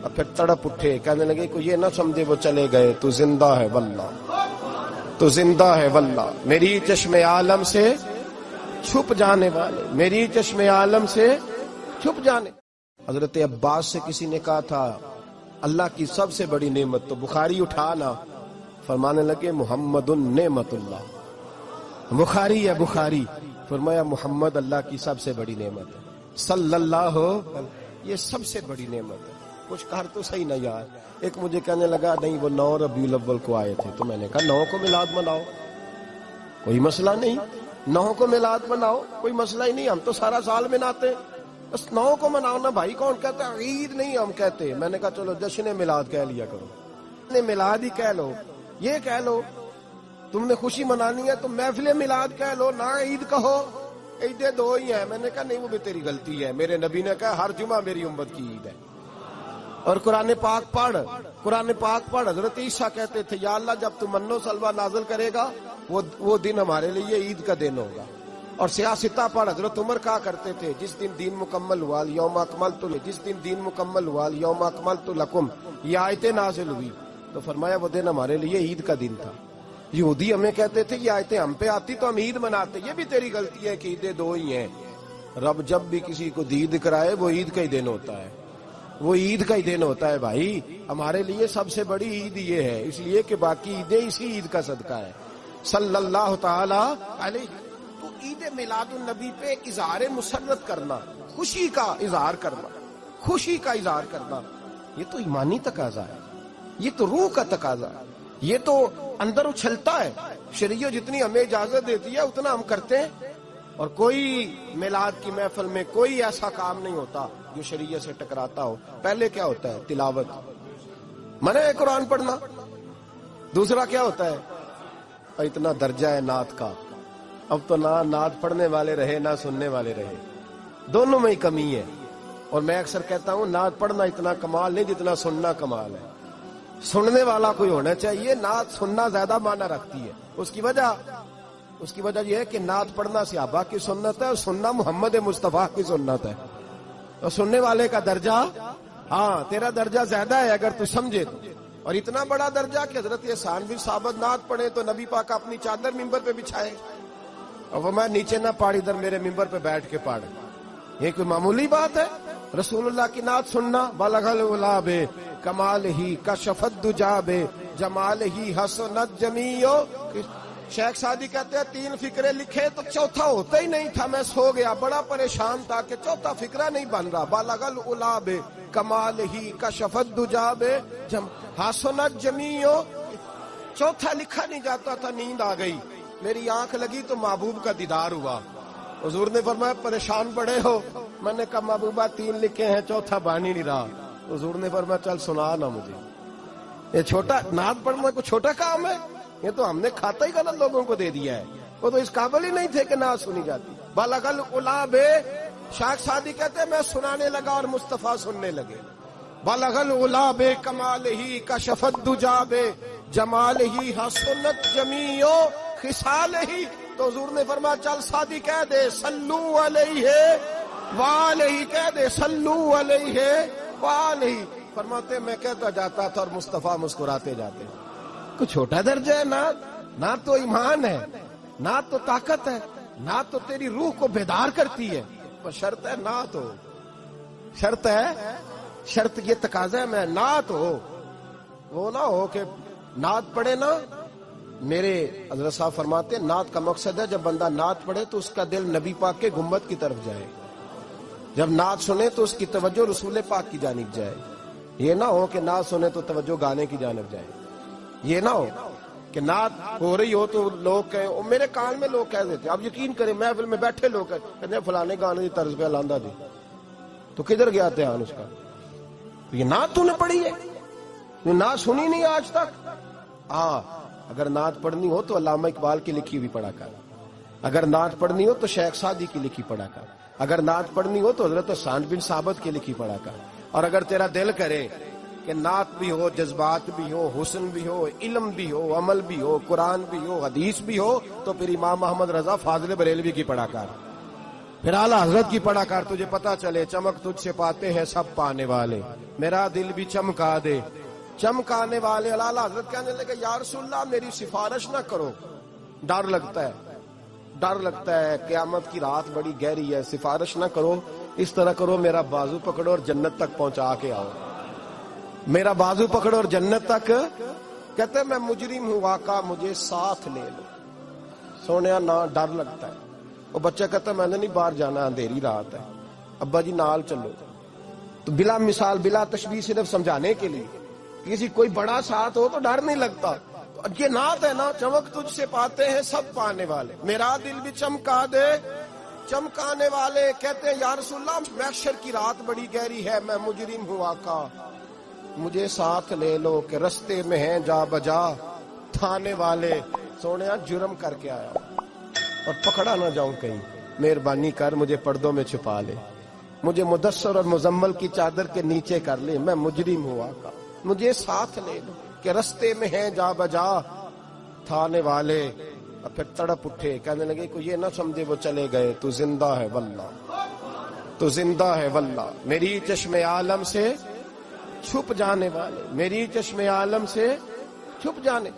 اور پھر تڑپ اٹھے، کہنے لگے کہ یہ نہ سمجھے وہ چلے گئے، تو زندہ ہے واللہ، تو زندہ ہے واللہ، میری چشم عالم سے چھپ جانے والے، میری چشم عالم سے چھپ جانے۔ حضرت عباس سے کسی نے کہا تھا اللہ کی سب سے بڑی نعمت، تو بخاری اٹھانا، فرمانے لگے محمد نعمت اللہ، بخاری ہے بخاری، فرمایا محمد اللہ کی سب سے بڑی نعمت ہے، صلی اللہ، یہ سب سے بڑی نعمت ہے۔ کچھ کہا تو صحیح نہ یار، ایک مجھے کہنے لگا نہیں وہ 9 ربیع الاول کو آئے تھے، تو میں نے کہا 9 کو میلاد مناؤ، کوئی مسئلہ نہیں، 9 کو میلاد مناؤ، کوئی مسئلہ ہی نہیں، ہم تو سارا سال مناتے، بس 9 کو مناؤ نا بھائی، کون کہتا ہے عید نہیں ہم کہتے۔ میں نے کہا چلو جشن میلاد کہہ لیا کرو، میلاد ہی کہہ لو، یہ کہہ لو، تم نے خوشی منانی ہے تو محفل میلاد کہہ لو، نہ عید کہو، عیدیں 2 ہی ہیں۔ میں نے کہا نہیں وہ بھی تیری غلطی ہے، میرے نبی نے کہا ہر جمعہ میری امت کی عید ہے۔ اور قرآن پاک پڑھ، قرآن پاک پڑھ، حضرت عیسیٰ کہتے تھے یا اللہ جب تو من و سلوہ نازل کرے گا وہ دن ہمارے لیے عید کا دن ہوگا۔ اور سیاستہ پڑھ، حضرت عمر کہا کرتے تھے جس دن دین مکمل ہوا یوم اکملت، جس دن دین مکمل ہوا یوم اکملت لکم، یہ آیتیں نازل ہوئی، تو فرمایا وہ دن ہمارے لیے عید کا دن تھا۔ یہودی ہمیں کہتے تھے یہ آیتیں ہم پہ آتی تو ہم عید مناتے، یہ بھی تیری غلطی ہے کہ عیدیں 2 ہی ہیں۔ رب جب بھی کسی کو دید کرائے وہ عید کا ہی دن ہوتا ہے، وہ عید کا ہی دن ہوتا ہے بھائی۔ ہمارے لیے سب سے بڑی عید یہ ہے، اس لیے کہ باقی عیدیں اسی عید کا صدقہ ہے، صلی اللہ تعالی علیہ۔ تو عید میلاد النبی پہ اظہار مسرت کرنا، خوشی کا اظہار کرنا، خوشی کا اظہار کرنا، یہ تو ایمانی تقاضا ہے، یہ تو روح کا تقاضا ہے، یہ تو اندر اچھلتا ہے۔ شریعت جتنی ہمیں اجازت دیتی ہے اتنا ہم کرتے ہیں، اور کوئی میلاد کی محفل میں کوئی ایسا کام نہیں ہوتا جو شریعت سے ٹکراتا ہو۔ پہلے کیا ہوتا ہے؟ تلاوت، منع ہے قرآن پڑھنا۔ دوسرا کیا ہوتا ہے؟ اتنا درجہ ہے نعت کا، اب تو نہ نعت پڑھنے والے رہے نہ سننے والے رہے، دونوں میں ہی کمی ہے۔ اور میں اکثر کہتا ہوں نعت پڑھنا اتنا کمال نہیں جتنا سننا کمال ہے۔ سننے والا کوئی ہونا چاہیے، نعت سننا زیادہ معنی رکھتی ہے۔ اس کی وجہ یہ ہے کہ نعت پڑھنا صحابہ کی سنت ہے اور سننا محمد مصطفیٰ کی سنت ہے، اور سننے والے کا درجہ، ہاں تیرا درجہ زیادہ ہے اگر تو سمجھے تو۔ اور اتنا بڑا درجہ کہ حضرت احسان بن ثابت نعت پڑھے تو نبی پاک اپنی چادر ممبر پہ بچھائے اور وہ میں نیچے نہ پاڑ، ادھر میرے ممبر پہ بیٹھ کے پاڑے، یہ کوئی معمولی بات ہے؟ رسول اللہ کی نعت سننا، بلغ العلا بے کمال ہی کشفت دجا بے جمال ہی حسنت جمیع۔ شیخ سعدی کہتے ہیں 3 فقرے لکھے تو چوتھا ہوتا ہی نہیں تھا، میں سو گیا، بڑا پریشان تھا کہ چوتھا فقرہ نہیں بن رہا۔ بلغ العلا بے کمال ہی کشفت دجا بے حسنت جمیع، چوتھا لکھا نہیں جاتا تھا، نیند آ گئی، میری آنکھ لگی تو محبوب کا دیدار ہوا۔ حضور نے فرمایا پریشان پڑے ہو؟ میں نے کہا محبوبہ 3 لکھے ہیں، چوتھا بن ہی نہیں رہا۔ حضور نے فرمایا چل سنا نا مجھے، یہ چھوٹا نعت پڑھنا کوئی چھوٹا کام ہے؟ یہ تو ہم نے کھاتا ہی غلط لوگوں کو دے دیا ہے، وہ تو اس قابل ہی نہیں تھے کہ نعت سنی جاتی۔ بلغ العلا بے، شیخ سعدی کہتے ہیں میں سنانے لگا اور مصطفیٰ سننے لگے۔ بلغ العلا بے کمال ہی کشفت دجا بے جمال ہی حسنت جمیع خصال ہی۔ تو حضور نے فرمایا چل سعدی کہہ دے صلو علیہ وآلہ، کہہ دے صلو علیہ وآلہ۔ فرماتے میں کہتا جاتا تھا اور مصطفیٰ مسکراتے جاتے۔ کچھ چھوٹا درجہ ہے نہ تو ایمان ہے، نہ تو طاقت ہے، نہ تو تیری روح کو بیدار کرتی ہے، پر شرط ہے نعت ہو، شرط ہے، شرط یہ تقاضا ہے میں نعت ہو، وہ نہ ہو کہ نعت پڑھے نا۔ میرے حضرت صاحب فرماتے ہیں نعت کا مقصد ہے جب بندہ نعت پڑھے تو اس کا دل نبی پاک کے گنبد کی طرف جائے، جب نعت سنے تو اس کی توجہ رسول پاک کی جانب جائے، یہ نہ ہو کہ نعت سنے تو توجہ گانے کی جانب جائے، یہ نہ ہو کہ نعت ہو رہی ہو تو لوگ کہیں، میرے کان میں لوگ کہہ دیتے، آپ یقین کریں محفل میں بیٹھے لوگ کہتے ہیں فلانے گانے کی طرز پہ لاندہ دی، تو کدھر گیا دھیان اس کا؟ یہ نعت تو نے پڑھی ہے، یہ نعت سنی نہیں آج تک۔ ہاں اگر نعت پڑھنی ہو تو علامہ اقبال کی لکھی ہوئی پڑھا کر، اگر نعت پڑھنی ہو تو شیخ سعدی کی لکھی پڑھا کر، اگر نعت پڑھنی ہو تو حضرت احسان بن ثابت کی لکھی پڑھا کر۔ اور اگر تیرا دل کرے کہ نعت بھی ہو، جذبات بھی ہو، حسن بھی ہو، علم بھی ہو، عمل بھی ہو، قرآن بھی ہو، حدیث بھی ہو، تو پھر امام محمد رضا فاضل بریلوی کی پڑھا کر، پھر اعلیٰ حضرت کی پڑھا کر تجھے پتا چلے چمک تجھ سے پاتے ہیں سب پانے والے، میرا دل بھی چمکا دے چمکانے والے۔ اعلیٰ حضرت کہنے لگے یا رسول اللہ میری سفارش نہ کرو، ڈر لگتا ہے، ڈر لگتا ہے، قیامت کی رات بڑی گہری ہے، سفارش نہ کرو، اس طرح کرو میرا بازو پکڑو اور جنت تک پہنچا کے آؤ، میرا بازو پکڑو اور جنت تک۔ کہتے میں مجرم ہوں آقا مجھے ساتھ لے لو۔ سونیا نہ ڈر لگتا ہے، وہ بچہ کہتا ہے میں نے نہیں باہر جانا، اندھیری رات ہے، ابا جی نال چلو۔ تو بلا مثال بلا تشبیہ صرف سمجھانے کے لیے، کسی کوئی بڑا ساتھ ہو تو ڈر نہیں لگتا۔ یہ نعت ہے نا، چمک تجھ سے پاتے ہیں سب پانے والے، میرا دل بھی چمکا دے چمکانے والے۔ کہتے ہیں یا رسول اللہ محشر کی رات بڑی گہری ہے، میں مجرم ہوں آقا مجھے ساتھ لے لو، کہ رستے میں ہیں جا بجا تھانے والے۔ سونیا جرم کر کے آیا اور پکڑا نہ جاؤں کہیں، مہربانی کر مجھے پردوں میں چھپا لے، مجھے مدثر اور مزمل کی چادر کے نیچے کر لے، میں مجرم ہوں آقا مجھے ساتھ لے لو، کہ رستے میں ہیں جا بجا تھانے والے۔ اور پھر تڑپ اٹھے، کہنے لگے کہ یہ نہ سمجھے وہ چلے گئے، تو زندہ ہے واللہ، تو زندہ ہے واللہ، میری چشم عالم سے چھپ جانے والے، میری چشم عالم سے چھپ جانے